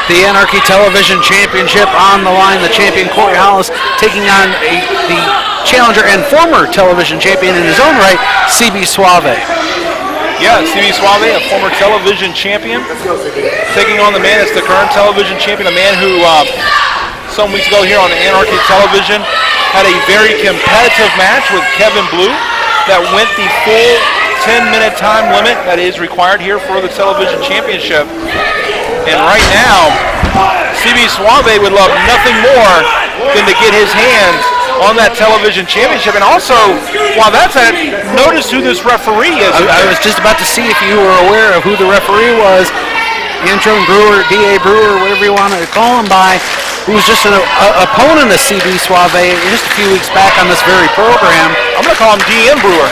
The Anarchy Television Championship on the line. The champion Corey Hollis taking on the challenger and former television champion in his own right, CB Suave. Yeah, CB Suave, a former television champion, taking on the man that's the current television champion, a man who some weeks ago here on Anarchy Television had a very competitive match with Kevin Blue that went the full 10-minute time limit that is required here for the television championship. And right now, CB Suave would love nothing more than to get his hands on that television championship. And also, while that's at, notice who this referee is. I was just about to see if you were aware of who the referee was. Antron Brewer, D.A. Brewer, whatever you want to call him by, who was just an opponent of CB Suave just a few weeks back on this very program. I'm going to call him D.M. Brewer.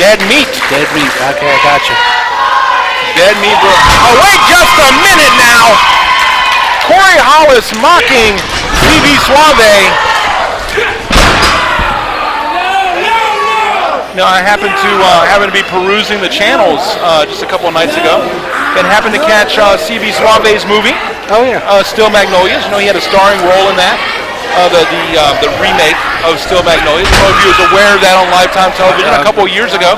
Dead meat. Dead meat. Okay, I got you. Dead meat Brewer. Oh, wait just a minute now. Corey Hollis mocking CB Suave. Now, I happened to be perusing the channels just a couple of nights ago, and happened to catch CB Suave's movie. Oh yeah. Still Magnolias. You know, he had a starring role in that. The remake of Still Magnolias. I don't know if you was aware of that on Lifetime Television a couple of years ago.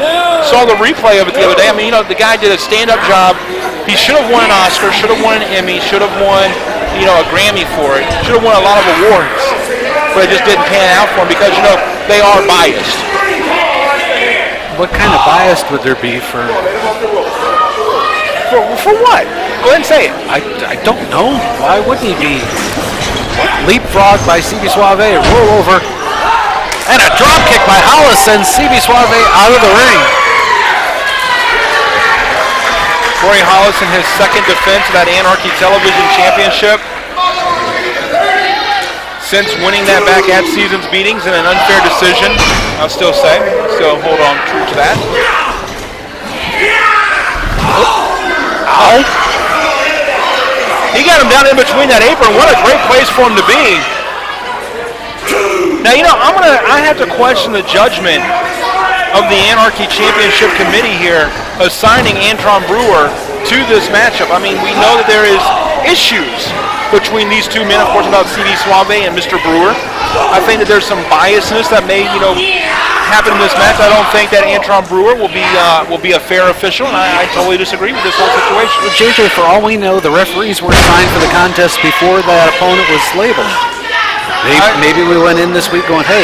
Saw the replay of it the other day. I mean, you know, the guy did a stand-up job. He should have won an Oscar, should have won an Emmy, should have won, you know, a Grammy for it. Should have won a lot of awards. But it just didn't pan out for him because, you know, they are biased. What kind of bias would there be for what? Go ahead and say it. I don't know. Why wouldn't he be? Leapfrog by CB Suave, roll over, and a drop kick by Hollis sends CB Suave out of the ring. Corey Hollis in his second defense of that Anarchy Television Championship. Since winning that back at Seasons Beatings in an unfair decision, I'll still say. Still hold on true to that. Ow. He got him down in between that apron. What a great place for him to be. Now, you know, I have to question the judgment of the Anarchy Championship Committee here assigning Antron Brewer to this matchup. I mean, we know that there is issues between these two men, of course, about CB Suave and Mr. Brewer. I think that there's some biasness that may, you know, happen in this match. I don't think that Antron Brewer will be a fair official, and I totally disagree with this whole situation. Well, JJ, for all we know, the referees were assigned for the contest before that opponent was labeled. Maybe we went in this week going, hey,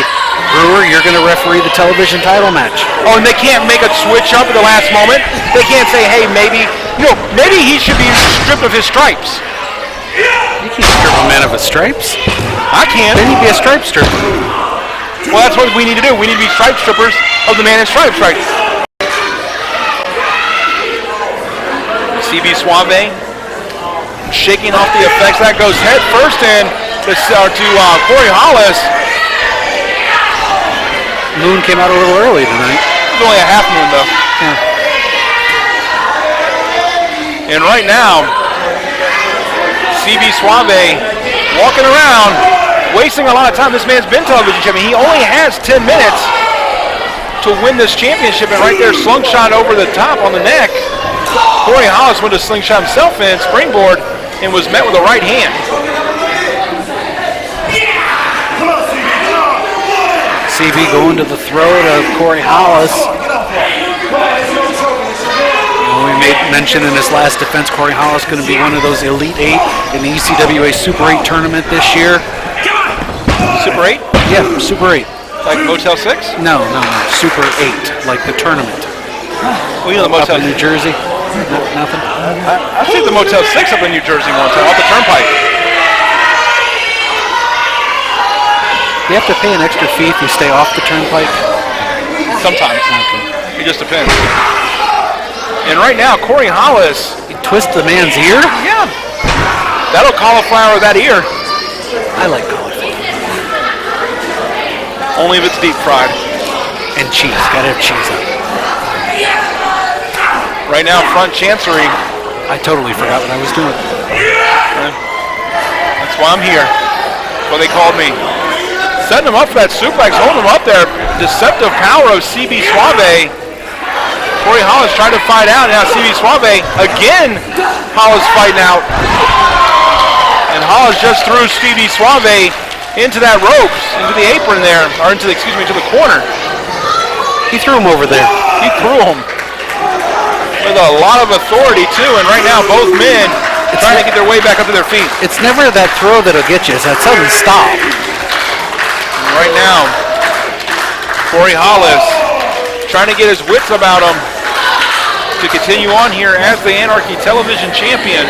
Brewer, you're going to referee the television title match. Oh, and they can't make a switch up at the last moment? They can't say, hey, maybe he should be stripped of his stripes. You can't strip a man of his stripes. I can. Then he'd be a stripe stripper. Well, that's what we need to do. We need to be stripe strippers of the man in stripes, right? CB Suave shaking off the effects. That goes head first in to Corey Hollis. Moon came out a little early tonight. It was only a half moon, though. Yeah. And right now, CB Suave walking around, wasting a lot of time. This man's been television champion. He only has 10 minutes to win this championship, and right there, slingshot over the top on the neck. Corey Hollis went to slingshot himself in, springboard, and was met with a right hand. CB going to the throat of Corey Hollis. We made mention in his last defense, Corey Hollis going to be one of those Elite 8 in the ECWA Super 8 tournament this year. Super 8? Yeah, Super 8. Like Motel 6? No. Super 8, like the tournament. Well, you know the Motel up in New Jersey? Nothing? I've seen the Motel 6 up in New Jersey one time, off the turnpike. You have to pay an extra fee if you stay off the turnpike? Sometimes. Okay. It just depends. And right now, Corey Hollis. He twists the man's ear? Yeah. That'll cauliflower that ear. I like cauliflower. Only if it's deep fried. And cheese. Gotta have cheese on it. Right now, front chancery. I totally forgot what I was doing. That's why I'm here. That's why they called me. Setting him up for that suplex, holding him up there. Deceptive power of CB Suave. Corey Hollis tried to fight out. Now CB Suave, again, Hollis fighting out. And Hollis just threw Stevie Suave into that ropes, into the apron there, or into the corner. He threw him over there. He threw him with a lot of authority too, and right now both men trying to get their way back up to their feet. It's never that throw that'll get you, it's that sudden stop. And right now, Corey Hollis trying to get his wits about him to continue on here as the Anarchy Television Champion.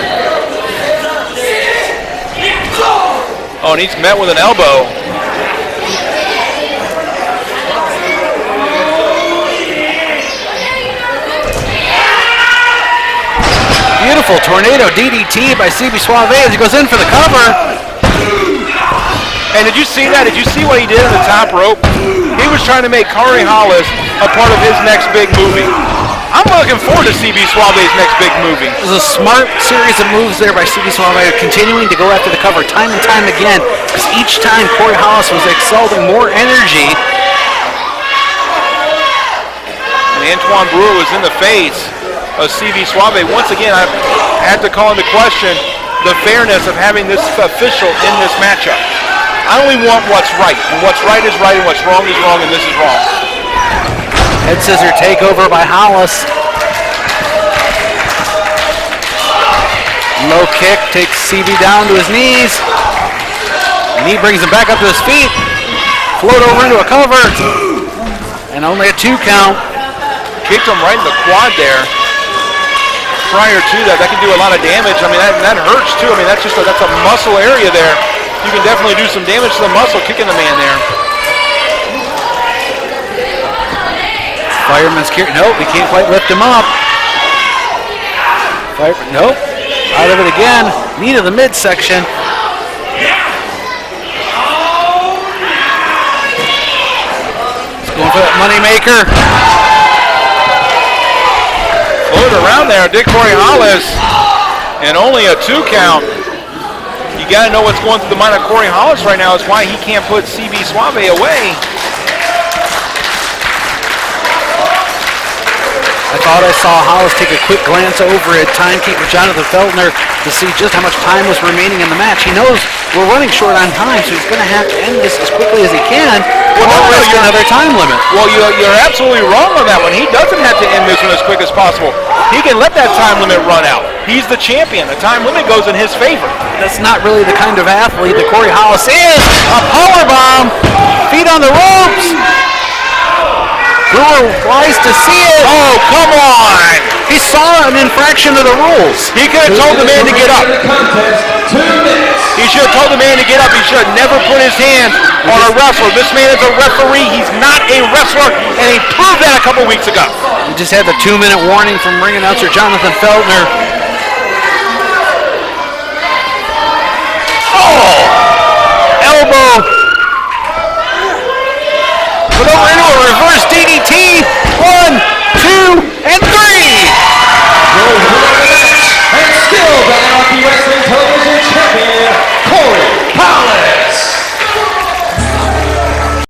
Oh, and he's met with an elbow. Beautiful tornado DDT by CB Suave as he goes in for the cover. And did you see that? Did you see what he did in the top rope? He was trying to make Corey Hollis a part of his next big movie. I'm looking forward to CB Suave's next big movie. It was a smart series of moves there by CB Suave, continuing to go after the cover time and time again, because each time Corey Hollis was exhalting more energy. And Antoine Brewer was in the face of CB Suave. Once again, I had to call into question the fairness of having this official in this matchup. I only want what's right, and what's right is right, and what's wrong is wrong, and this is wrong. Head scissor takeover by Hollis. Low kick takes CB down to his knees. And he brings him back up to his feet. Float over into a cover. And only a 2 count. Kicked him right in the quad there. Prior to that, that can do a lot of damage. I mean, that hurts too. I mean, that's a muscle area there. You can definitely do some damage to the muscle kicking the man there. Fireman's carry. Nope, he can't quite lift him up. Nope. Out of it again. Knee to the midsection. He's going for that money maker. Floated around there, Dick Corey Hollis, and only a 2 count. You got to know what's going through the mind of Corey Hollis right now is why he can't put CB Suave away. I thought I saw Hollis take a quick glance over at timekeeper Jonathan Feltner to see just how much time was remaining in the match. He knows we're running short on time, so he's going to have to end this as quickly as he can or risk another time limit. Well, you're absolutely wrong on that one. He doesn't have to end this one as quick as possible. He can let that time limit run out. He's the champion. The time limit goes in his favor. That's not really the kind of athlete that Corey Hollis is. A powerbomb, feet on the ropes. Brewer wise to see it. Oh, come on! He saw an infraction of the rules. He could have told the man to get up. He should have told the man to get up. He should have never put his hands on a wrestler. This man is a referee. He's not a wrestler, and he proved that a couple weeks ago. We just had the 2-minute warning from ring announcer Jonathan Feltner.